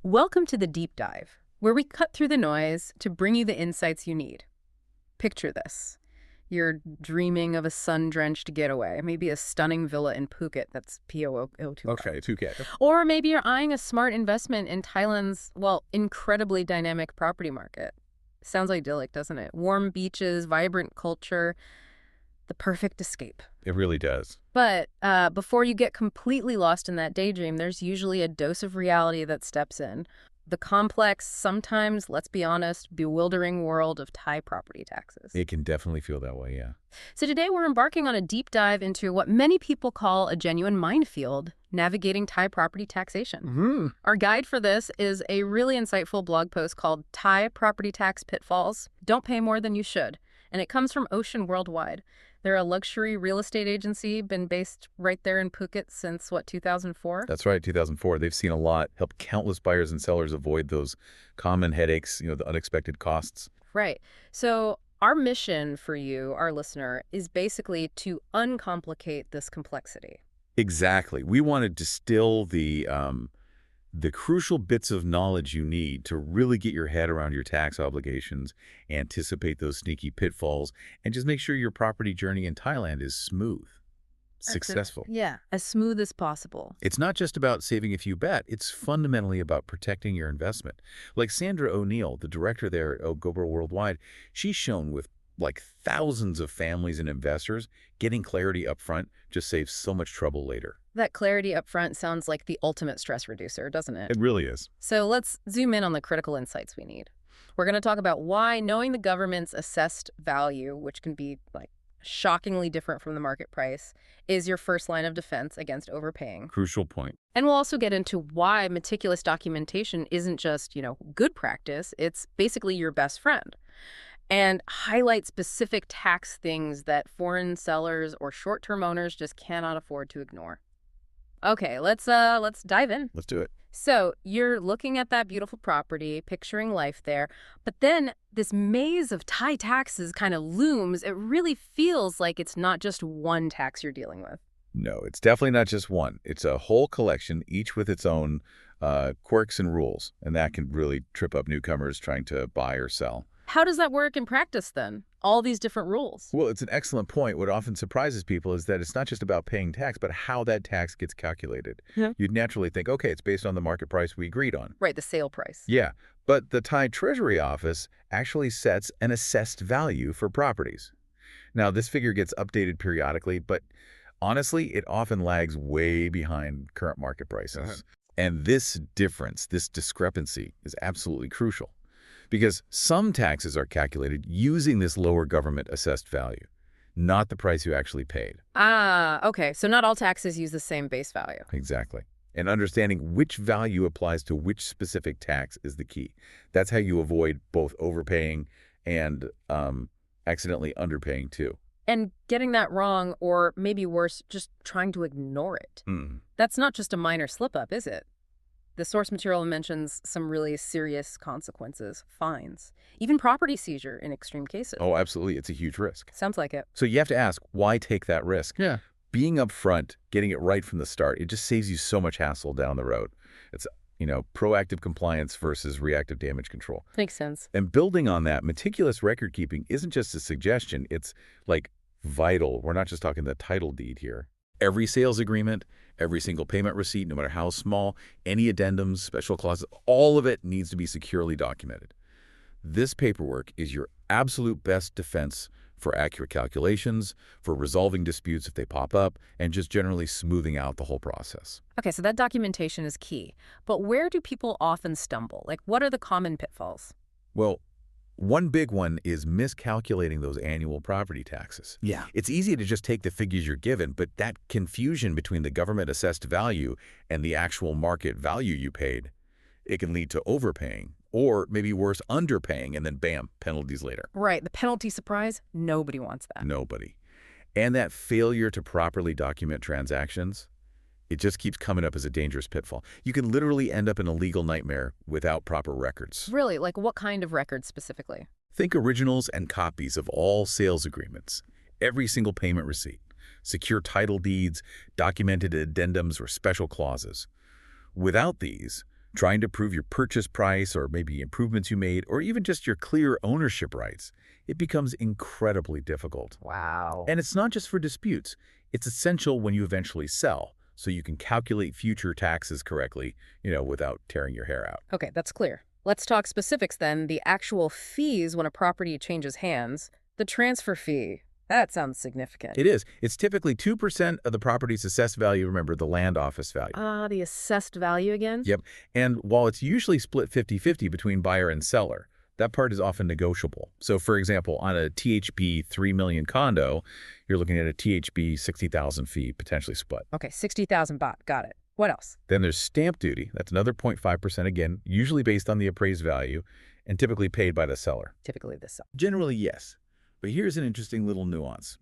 Welcome to the Deep Dive, where we cut through the noise to bring you the insights you need. Picture this. You're dreaming of a sun-drenched getaway, maybe a stunning villa in Phuket that's P-O-O-2. Okay, 2K. Or maybe you're eyeing a smart investment in Thailand's, well, incredibly dynamic property market. Sounds idyllic, doesn't it? Warm beaches, vibrant culture, the perfect escape. It really does. But before you get completely lost in that daydream, there's usually a dose of reality that steps in. The complex, sometimes, let's be honest, bewildering world of Thai property taxes. It can definitely feel that way, yeah. So today we're embarking on a deep dive into what many people call a genuine minefield, navigating Thai property taxation. Our guide for this is a really insightful blog post called Thai Property Tax Pitfalls. Don't pay more than you should. And it comes from Ocean Worldwide. They're a luxury real estate agency, been based right there in Phuket since, 2004? That's right, 2004. They've seen a lot, helped countless buyers and sellers avoid those common headaches, the unexpected costs. Right. So our mission for you, our listener, is basically to uncomplicate this complexity. Exactly. We want to distill the crucial bits of knowledge you need to really get your head around your tax obligations, anticipate those sneaky pitfalls, and just make sure your property journey in Thailand is smooth, successful. Yeah, as smooth as possible. It's not just about saving a few baht. It's fundamentally about protecting your investment. Like Sandra O'Neill, the director there at Gobra Worldwide, she's shown with thousands of families and investors, getting clarity up front just saves so much trouble later. That clarity up front sounds like the ultimate stress reducer, doesn't it? It really is. So let's zoom in on the critical insights we need. We're going to talk about why knowing the government's assessed value, which can be shockingly different from the market price, is your first line of defense against overpaying. Crucial point. And we'll also get into why meticulous documentation isn't just, good practice, it's basically your best friend. And highlight specific tax things that foreign sellers or short-term owners just cannot afford to ignore. Okay, let's dive in. Let's do it. So you're looking at that beautiful property, picturing life there, but then this maze of Thai taxes kind of looms. It really feels like it's not just one tax you're dealing with. No, it's definitely not just one. It's a whole collection, each with its own quirks and rules, and that can really trip up newcomers trying to buy or sell. How does that work in practice then? All these different rules. Well, it's an excellent point. What often surprises people is that it's not just about paying tax, but how that tax gets calculated. Yeah. You'd naturally think, okay, it's based on the market price we agreed on. Right, the sale price. Yeah, but the Thai Treasury Office actually sets an assessed value for properties. Now, this figure gets updated periodically, but honestly, it often lags way behind current market prices. And this difference, this discrepancy, is absolutely crucial. Because some taxes are calculated using this lower government assessed value, not the price you actually paid. Ah, okay. So not all taxes use the same base value. Exactly. And understanding which value applies to which specific tax is the key. That's how you avoid both overpaying and accidentally underpaying too. And getting that wrong, or maybe worse, just trying to ignore it. That's not just a minor slip-up, is it? The source material mentions some really serious consequences, fines, even property seizure in extreme cases. Oh, absolutely. It's a huge risk. Sounds like it. So you have to ask, why take that risk? Yeah. Being upfront, getting it right from the start, it just saves you so much hassle down the road. It's, proactive compliance versus reactive damage control. Makes sense. And building on that, meticulous record keeping isn't just a suggestion. It's vital. We're not just talking the title deed here. Every sales agreement, every single payment receipt, no matter how small, any addendums, special clauses, all of it needs to be securely documented. This paperwork is your absolute best defense for accurate calculations, for resolving disputes if they pop up, and just generally smoothing out the whole process. Okay, so that documentation is key. But where do people often stumble? What are the common pitfalls? Well, one big one is miscalculating those annual property taxes. Yeah. It's easy to just take the figures you're given, but that confusion between the government assessed value and the actual market value you paid, it can lead to overpaying or maybe worse, underpaying, and then bam, penalties later. Right, the penalty surprise, nobody wants that. Nobody. And that failure to properly document transactions, it just keeps coming up as a dangerous pitfall. You can literally end up in a legal nightmare without proper records. Really? What kind of records specifically? Think originals and copies of all sales agreements, every single payment receipt, secure title deeds, documented addendums or special clauses. Without these, Trying to prove your purchase price or maybe improvements you made or even just your clear ownership rights, it becomes incredibly difficult. Wow. And it's not just for disputes. It's essential when you eventually sell, so you can calculate future taxes correctly, without tearing your hair out. Okay, that's clear. Let's talk specifics then. The actual fees when a property changes hands. The transfer fee. That sounds significant. It is. It's typically 2% of the property's assessed value, remember, the land office value. The assessed value again? Yep. And while it's usually split 50-50 between buyer and seller, that part is often negotiable. So, for example, on a THB $3 million condo, you're looking at a THB 60,000 fee potentially split. Okay, 60,000 baht. Got it. What else? Then there's stamp duty. That's another 0.5% again, usually based on the appraised value and typically paid by the seller. Typically the seller. Generally, yes. But here's an interesting little nuance.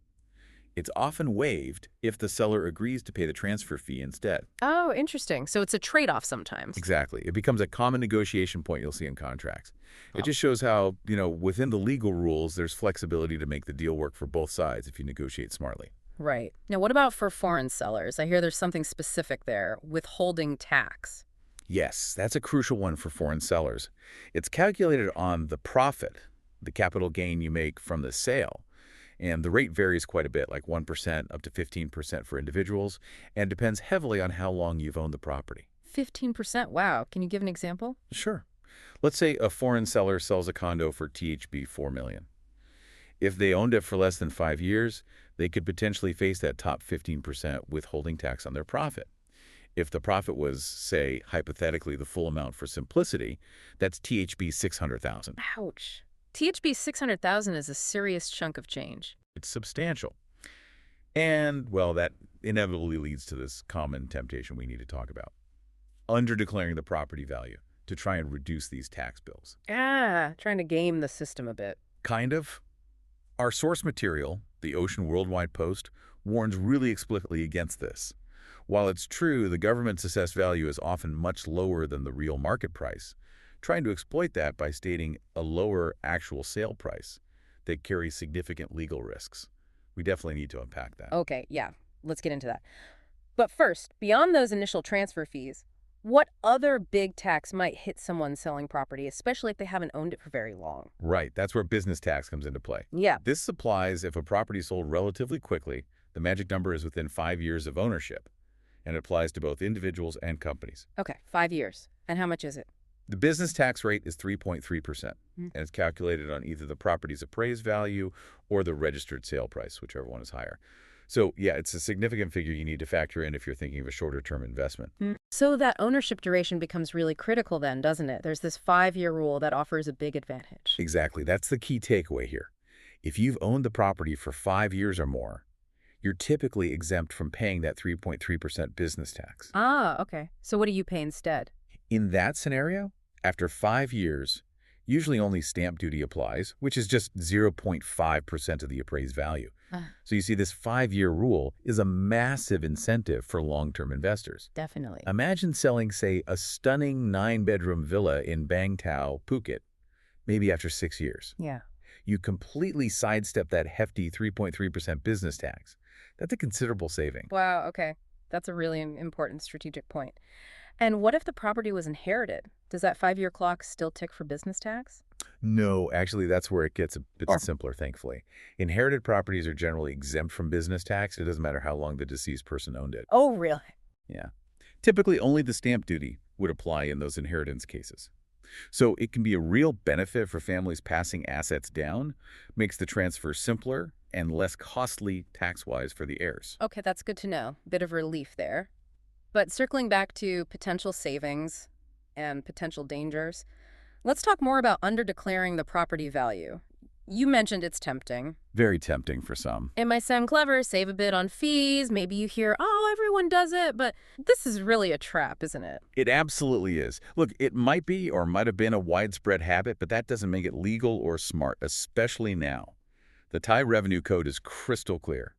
It's often waived if the seller agrees to pay the transfer fee instead. Oh, interesting. So it's a trade-off sometimes. Exactly. It becomes a common negotiation point you'll see in contracts. It just shows how, within the legal rules, there's flexibility to make the deal work for both sides if you negotiate smartly. Right. Now, what about for foreign sellers? I hear there's something specific there, withholding tax. Yes, that's a crucial one for foreign sellers. It's calculated on the profit, the capital gain you make from the sale. And the rate varies quite a bit, like 1% up to 15% for individuals, and depends heavily on how long you've owned the property. 15%? Wow. Can you give an example? Sure. Let's say a foreign seller sells a condo for THB 4 million. If they owned it for less than 5 years, they could potentially face that top 15% withholding tax on their profit. If the profit was, say, hypothetically the full amount for simplicity, that's THB 600,000. Ouch. THB 600,000 is a serious chunk of change. It's substantial. And, well, that inevitably leads to this common temptation we need to talk about. Underdeclaring the property value to try and reduce these tax bills. Trying to game the system a bit. Kind of. Our source material, the Ocean Worldwide Post, warns really explicitly against this. While it's true the government's assessed value is often much lower than the real market price, trying to exploit that by stating a lower actual sale price that carries significant legal risks. We definitely need to unpack that. Okay, yeah, let's get into that. But first, beyond those initial transfer fees, what other big tax might hit someone selling property, especially if they haven't owned it for very long? Right, that's where business tax comes into play. Yeah. This applies if a property is sold relatively quickly. The magic number is within 5 years of ownership, and it applies to both individuals and companies. Okay, 5 years. And how much is it? The business tax rate is 3.3%, and it's calculated on either the property's appraised value or the registered sale price, whichever one is higher. So, yeah, it's a significant figure you need to factor in if you're thinking of a shorter-term investment. So that ownership duration becomes really critical then, doesn't it? There's this 5-year rule that offers a big advantage. Exactly. That's the key takeaway here. If you've owned the property for 5 years or more, you're typically exempt from paying that 3.3% business tax. Okay. So what do you pay instead? In that scenario, after 5 years, usually only stamp duty applies, which is just 0.5% of the appraised value. So you see, this 5-year rule is a massive incentive for long-term investors. Definitely. Imagine selling, say, a stunning 9-bedroom villa in Bang Tao, Phuket, maybe after 6 years. Yeah. You completely sidestep that hefty 3.3% business tax. That's a considerable saving. Wow, okay. That's a really important strategic point. And what if the property was inherited? Does that 5-year clock still tick for business tax? No, actually, that's where it gets a bit simpler, thankfully. Inherited properties are generally exempt from business tax. It doesn't matter how long the deceased person owned it. Oh, really? Yeah. Typically, only the stamp duty would apply in those inheritance cases. So it can be a real benefit for families passing assets down, makes the transfer simpler and less costly tax-wise for the heirs. Okay, that's good to know. Bit of relief there. But circling back to potential savings and potential dangers, let's talk more about underdeclaring the property value. You mentioned it's tempting. Very tempting for some. It might sound clever, save a bit on fees. Maybe you hear, oh, everyone does it, but this is really a trap, isn't it? It absolutely is. Look, it might be or might have been a widespread habit, but that doesn't make it legal or smart, especially now. The Thai Revenue Code is crystal clear.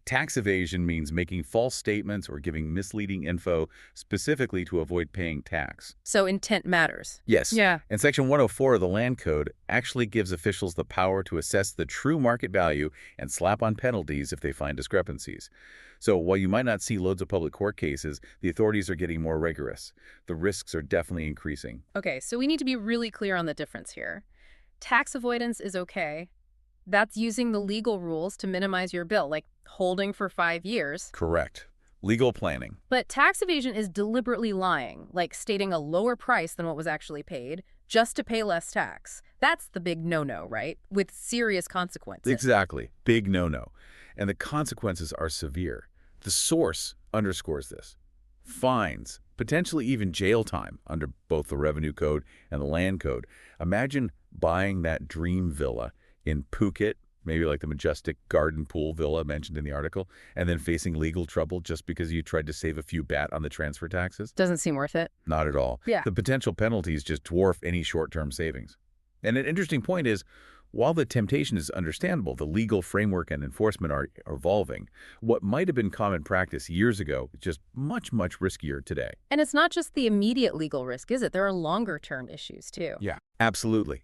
Tax evasion means making false statements or giving misleading info specifically to avoid paying tax. So intent matters. Yes. Yeah. And Section 104 of the Land Code actually gives officials the power to assess the true market value and slap on penalties if they find discrepancies. So while you might not see loads of public court cases, the authorities are getting more rigorous. The risks are definitely increasing. Okay, so we need to be really clear on the difference here. Tax avoidance is okay. That's using the legal rules to minimize your bill, like holding for 5 years. Correct. Legal planning. But tax evasion is deliberately lying, like stating a lower price than what was actually paid, just to pay less tax. That's the big no-no, right? With serious consequences. Exactly. Big no-no. And the consequences are severe. The source underscores this. Fines, potentially even jail time under both the Revenue Code and the Land Code. Imagine buying that dream villa in Phuket, maybe like the majestic garden pool villa mentioned in the article, and then facing legal trouble just because you tried to save a few baht on the transfer taxes? Doesn't seem worth it. Not at all. Yeah. The potential penalties just dwarf any short-term savings. And an interesting point is, while the temptation is understandable, the legal framework and enforcement are evolving. What might have been common practice years ago is just much, much riskier today. And it's not just the immediate legal risk, is it? There are longer-term issues, too. Yeah, absolutely.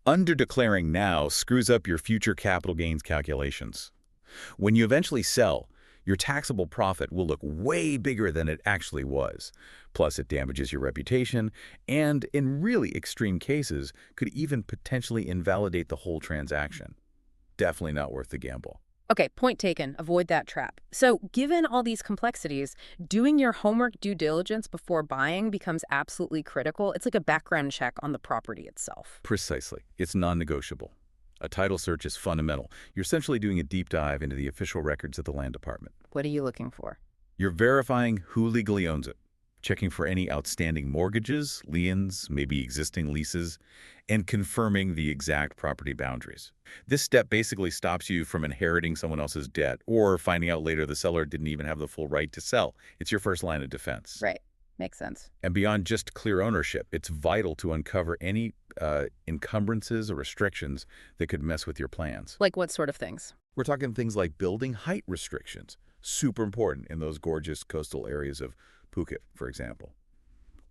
Underdeclaring now screws up your future capital gains calculations. When you eventually sell, your taxable profit will look way bigger than it actually was. Plus, it damages your reputation and, in really extreme cases, could even potentially invalidate the whole transaction. Definitely not worth the gamble. Okay, point taken. Avoid that trap. So, given all these complexities, doing your homework due diligence before buying becomes absolutely critical. It's like a background check on the property itself. Precisely. It's non-negotiable. A title search is fundamental. You're essentially doing a deep dive into the official records of the land department. What are you looking for? You're verifying who legally owns it, checking for any outstanding mortgages, liens, maybe existing leases, and confirming the exact property boundaries. This step basically stops you from inheriting someone else's debt or finding out later the seller didn't even have the full right to sell. It's your first line of defense. Right. Makes sense. And beyond just clear ownership, it's vital to uncover any encumbrances or restrictions that could mess with your plans. Like what sort of things? We're talking things like building height restrictions. Super important in those gorgeous coastal areas of Phuket, for example.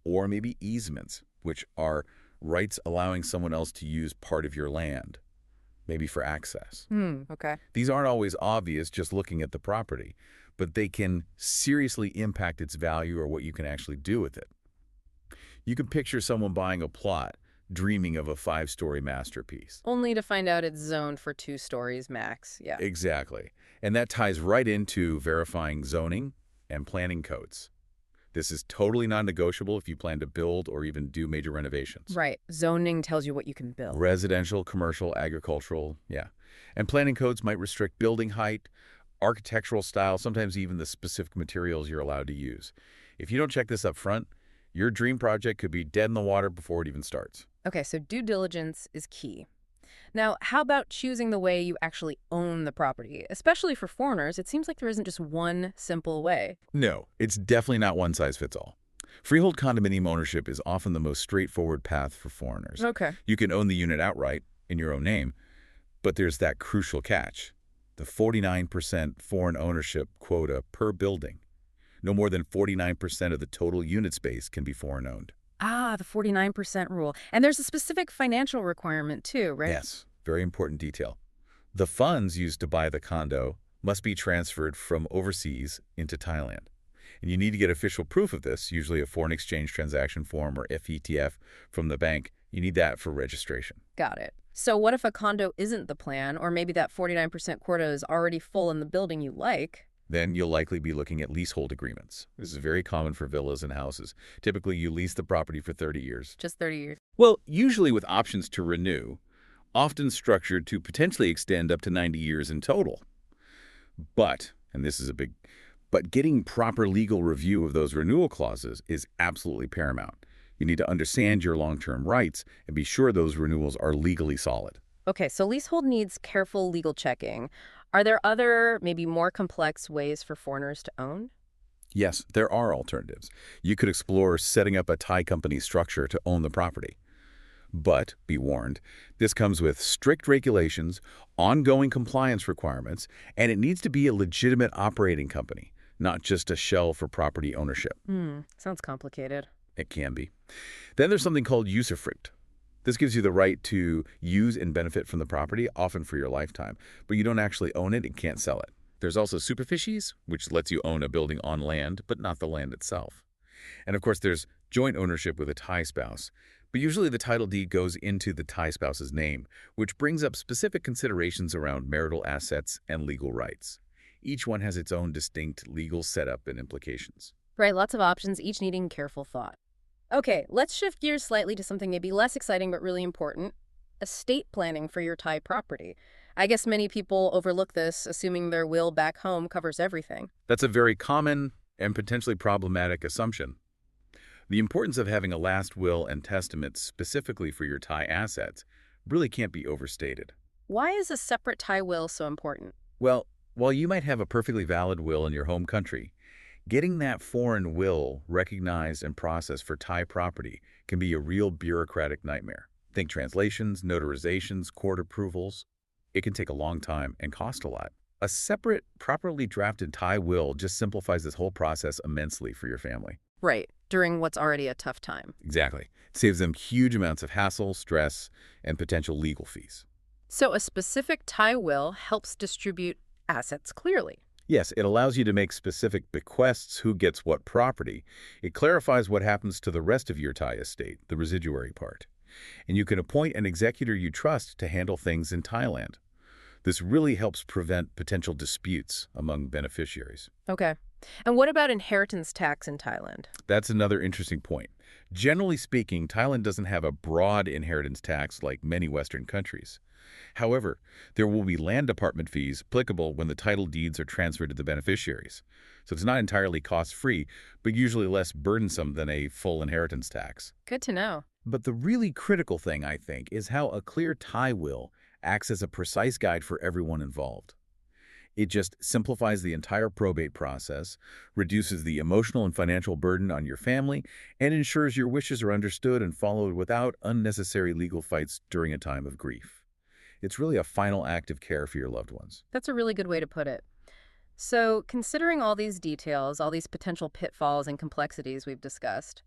Or maybe easements, which are rights allowing someone else to use part of your land, maybe for access. Okay. These aren't always obvious just looking at the property, but they can seriously impact its value or what you can actually do with it. You can picture someone buying a plot, dreaming of a 5-story masterpiece. Only to find out it's zoned for 2 stories max. Yeah. Exactly. And that ties right into verifying zoning and planning codes. This is totally non-negotiable if you plan to build or even do major renovations. Right. Zoning tells you what you can build. Residential, commercial, agricultural, yeah. And planning codes might restrict building height, architectural style, sometimes even the specific materials you're allowed to use. If you don't check this up front, your dream project could be dead in the water before it even starts. Okay, so due diligence is key. Now, how about choosing the way you actually own the property? Especially for foreigners, it seems like there isn't just one simple way. No, it's definitely not one size fits all. Freehold condominium ownership is often the most straightforward path for foreigners. Okay. You can own the unit outright in your own name, but there's that crucial catch. The 49% foreign ownership quota per building. No more than 49% of the total unit space can be foreign-owned. Ah, the 49% rule. And there's a specific financial requirement too, right? Yes, very important detail. The funds used to buy the condo must be transferred from overseas into Thailand. And you need to get official proof of this, usually a foreign exchange transaction form or FETF from the bank. You need that for registration. Got it. So what if a condo isn't the plan, or maybe that 49% quota is already full in the building you like? Then you'll likely be looking at leasehold agreements. This is very common for villas and houses. Typically, you lease the property for 30 years. Just 30 years. Well, usually with options to renew, often structured to potentially extend up to 90 years in total. But, and this is a big, but getting proper legal review of those renewal clauses is absolutely paramount. You need to understand your long-term rights and be sure those renewals are legally solid. Okay, so leasehold needs careful legal checking. Are there other, maybe more complex ways for foreigners to own? Yes, there are alternatives. You could explore setting up a Thai company structure to own the property. But, be warned, this comes with strict regulations, ongoing compliance requirements, and it needs to be a legitimate operating company, not just a shell for property ownership. Sounds complicated. It can be. Then there's something called usufruct. This gives you the right to use and benefit from the property, often for your lifetime, but you don't actually own it and can't sell it. There's also superficies, which lets you own a building on land, but not the land itself. And of course, there's joint ownership with a Thai spouse, but usually the title deed goes into the Thai spouse's name, which brings up specific considerations around marital assets and legal rights. Each one has its own distinct legal setup and implications. Right, lots of options, each needing careful thought. Okay, let's shift gears slightly to something maybe less exciting but really important: estate planning for your Thai property. I guess many people overlook this, assuming their will back home covers everything. That's a very common and potentially problematic assumption. The importance of having a last will and testament specifically for your Thai assets really can't be overstated. Why is a separate Thai will so important? Well, while you might have a perfectly valid will in your home country, getting that foreign will recognized and processed for Thai property can be a real bureaucratic nightmare. Think translations, notarizations, court approvals. It can take a long time and cost a lot. A separate, properly drafted Thai will just simplifies this whole process immensely for your family. Right, during what's already a tough time. Exactly. It saves them huge amounts of hassle, stress, and potential legal fees. So a specific Thai will helps distribute assets clearly. Yes, it allows you to make specific bequests, who gets what property. It clarifies what happens to the rest of your Thai estate, the residuary part. And you can appoint an executor you trust to handle things in Thailand. This really helps prevent potential disputes among beneficiaries. Okay. And what about inheritance tax in Thailand? That's another interesting point. Generally speaking, Thailand doesn't have a broad inheritance tax like many Western countries. However, there will be land department fees applicable when the title deeds are transferred to the beneficiaries. So it's not entirely cost-free, but usually less burdensome than a full inheritance tax. Good to know. But the really critical thing, I think, is how a clear Thai will acts as a precise guide for everyone involved. It just simplifies the entire probate process, reduces the emotional and financial burden on your family, and ensures your wishes are understood and followed without unnecessary legal fights during a time of grief. It's really a final act of care for your loved ones. That's a really good way to put it. So, considering all these details, all these potential pitfalls and complexities we've discussed,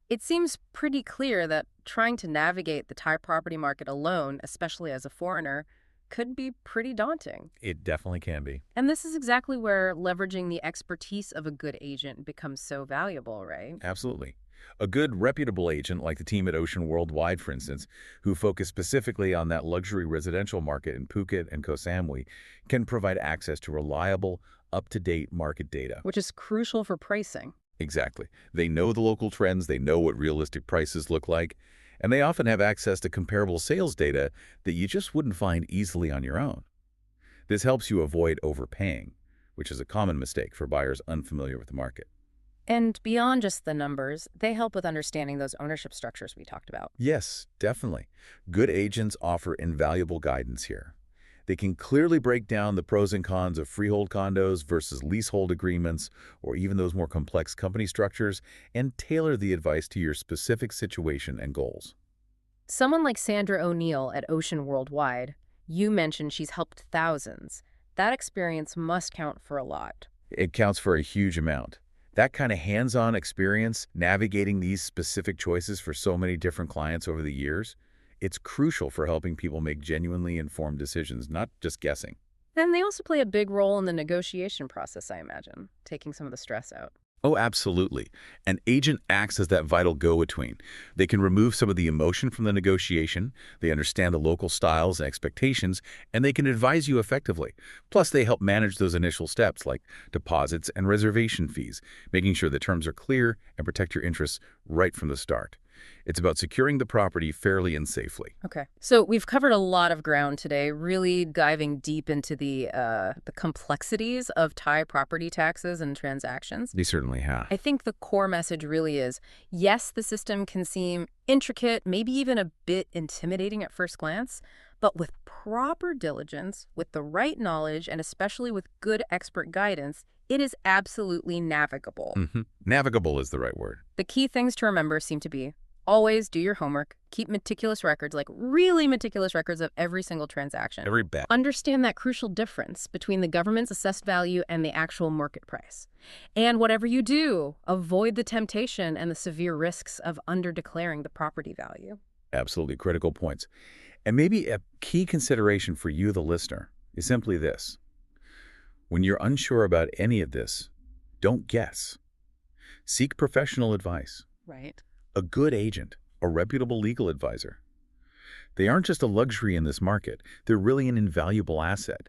it seems pretty clear that trying to navigate the Thai property market alone, especially as a foreigner, could be pretty daunting. It definitely can be. And this is exactly where leveraging the expertise of a good agent becomes so valuable, right? Absolutely. A good, reputable agent like the team at Ocean Worldwide, for instance, who focus specifically on that luxury residential market in Phuket and Koh Samui, can provide access to reliable, up-to-date market data. Which is crucial for pricing. Exactly. They know the local trends, they know what realistic prices look like, and they often have access to comparable sales data that you just wouldn't find easily on your own. This helps you avoid overpaying, which is a common mistake for buyers unfamiliar with the market. And beyond just the numbers, they help with understanding those ownership structures we talked about. Yes, definitely. Good agents offer invaluable guidance here. They can clearly break down the pros and cons of freehold condos versus leasehold agreements, or even those more complex company structures, and tailor the advice to your specific situation and goals. Someone like Sandra O'Neill at Ocean Worldwide, you mentioned she's helped thousands. That experience must count for a lot. It counts for a huge amount. That kind of hands-on experience, navigating these specific choices for so many different clients over the years, it's crucial for helping people make genuinely informed decisions, not just guessing. And they also play a big role in the negotiation process, I imagine, taking some of the stress out. Oh, absolutely. An agent acts as that vital go-between. They can remove some of the emotion from the negotiation, they understand the local styles and expectations, and they can advise you effectively. Plus, they help manage those initial steps like deposits and reservation fees, making sure the terms are clear and protect your interests right from the start. It's about securing the property fairly and safely. Okay. So we've covered a lot of ground today, really diving deep into the complexities of Thai property taxes and transactions. They certainly have. I think the core message really is, yes, the system can seem intricate, maybe even a bit intimidating at first glance, but with proper diligence, with the right knowledge, and especially with good expert guidance, it is absolutely navigable. Navigable is the right word. The key things to remember seem to be Always do your homework. Keep meticulous records, like really meticulous records of every single transaction. Every bet. Understand that crucial difference between the government's assessed value and the actual market price. And whatever you do, avoid the temptation and the severe risks of underdeclaring the property value. Absolutely critical points. And maybe a key consideration for you, the listener, is simply this. When you're unsure about any of this, don't guess. Seek professional advice. Right. A good agent, a reputable legal advisor. They aren't just a luxury in this market. They're really an invaluable asset.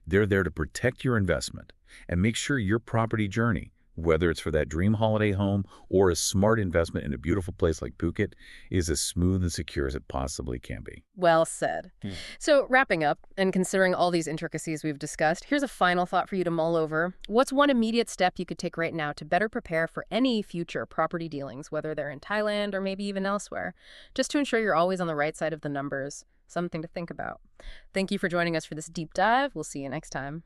They're there to protect your investment and make sure your property journey, whether it's for that dream holiday home or a smart investment in a beautiful place like Phuket, is as smooth and secure as it possibly can be. Well said. So wrapping up and considering all these intricacies we've discussed, here's a final thought for you to mull over. What's one immediate step you could take right now to better prepare for any future property dealings, whether they're in Thailand or maybe even elsewhere, just to ensure you're always on the right side of the numbers? Something to think about. Thank you for joining us for this deep dive. We'll see you next time.